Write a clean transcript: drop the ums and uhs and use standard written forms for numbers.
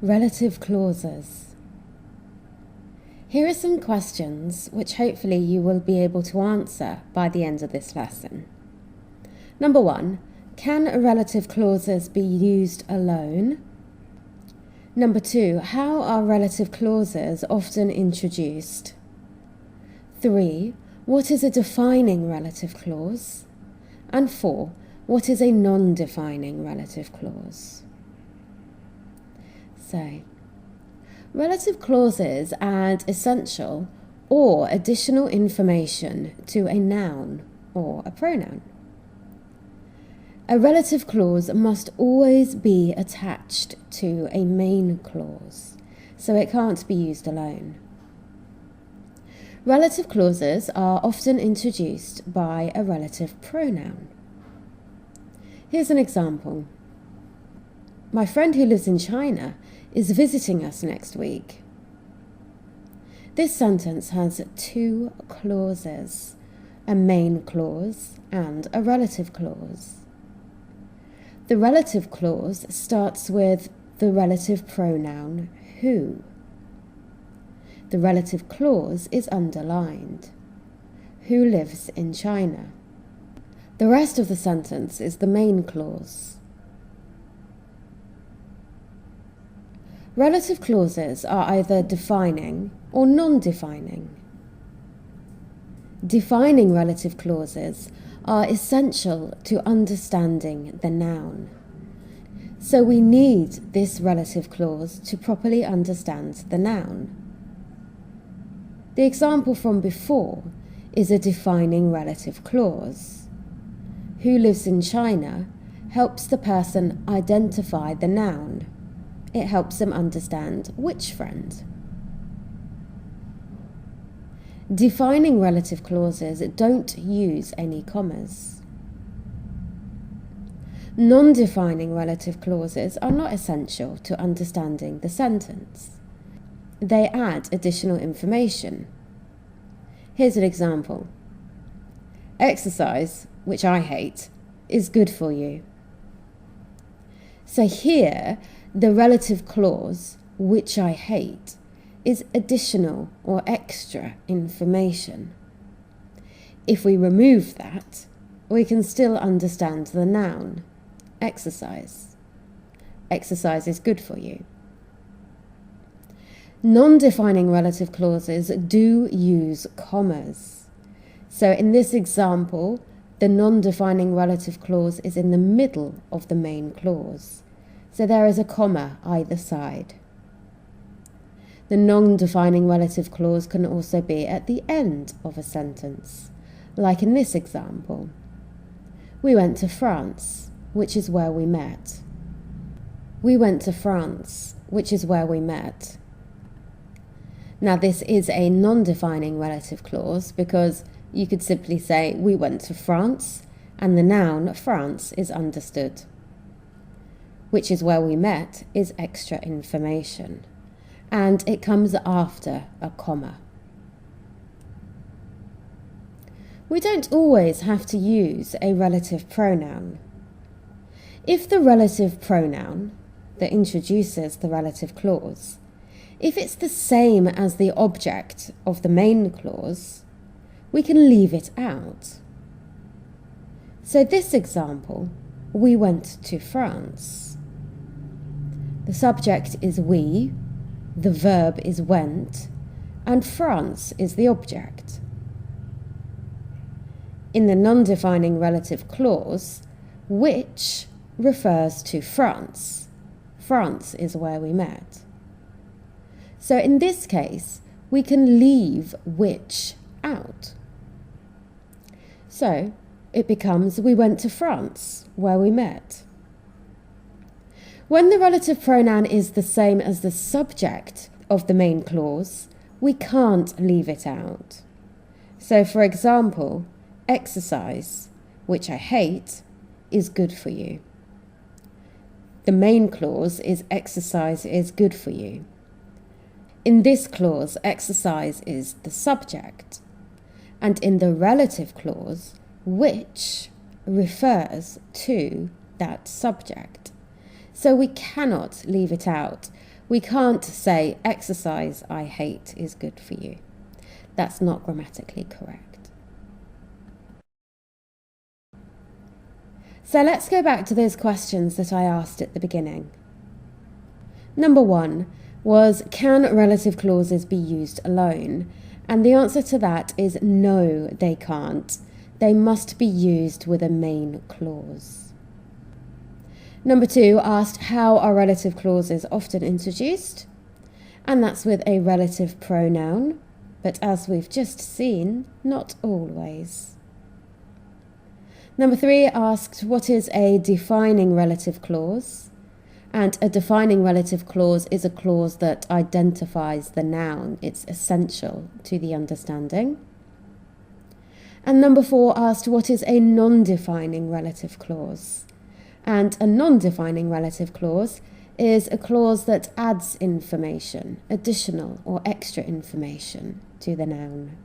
Relative clauses. Here are some questions which hopefully you will be able to answer by the end of this lesson. Number 1, can relative clauses be used alone? Number 2, how are relative clauses often introduced? 3, what is a defining relative clause? And 4, what is a non-defining relative clause? So, relative clauses add essential or additional information to a noun or a pronoun. A relative clause must always be attached to a main clause, so it can't be used alone. Relative clauses are often introduced by a relative pronoun. Here's an example. My friend who lives in China is visiting us next week. This sentence has 2 clauses, a main clause and a relative clause. The relative clause starts with the relative pronoun who. The relative clause is underlined. Who lives in China? The rest of the sentence is the main clause. Relative clauses are either defining or non-defining. Defining relative clauses are essential to understanding the noun. So we need this relative clause to properly understand the noun. The example from before is a defining relative clause. Who lives in China helps the person identify the noun. It helps them understand which friend. Defining relative clauses don't use any commas. Non-defining relative clauses are not essential to understanding the sentence. They add additional information. Here's an example. Exercise, which I hate, is good for you. So here, the relative clause, which I hate, is additional or extra information. If we remove that, we can still understand the noun, exercise. Exercise is good for you. Non-defining relative clauses do use commas. So in this example, the non-defining relative clause is in the middle of the main clause. So there is a comma either side. The non-defining relative clause can also be at the end of a sentence, like in this example. We went to France, which is where we met. We went to France, which is where we met. Now this is a non-defining relative clause because you could simply say we went to France and the noun France is understood. Which is where we met is extra information, and it comes after a comma. We don't always have to use a relative pronoun. If the relative pronoun that introduces the relative clause, if it's the same as the object of the main clause, we can leave it out. So this example, we went to France. The subject is we, the verb is went, and France is the object. In the non-defining relative clause, which refers to France. France is where we met. So in this case, we can leave which out. So it becomes we went to France, where we met. When the relative pronoun is the same as the subject of the main clause, we can't leave it out. So for example, exercise, which I hate, is good for you. The main clause is exercise is good for you. In this clause, exercise is the subject, and in the relative clause, which refers to that subject. So we cannot leave it out. We can't say exercise I hate is good for you. That's not grammatically correct. So let's go back to those questions that I asked at the beginning. Number 1 was, can relative clauses be used alone? And the answer to that is no, they can't. They must be used with a main clause. Number 2 asked, how are relative clauses often introduced? And that's with a relative pronoun, but as we've just seen, not always. Number 3 asked, what is a defining relative clause? And a defining relative clause is a clause that identifies the noun. It's essential to the understanding. And number 4 asked, what is a non-defining relative clause? And a non-defining relative clause is a clause that adds information, additional or extra information to the noun.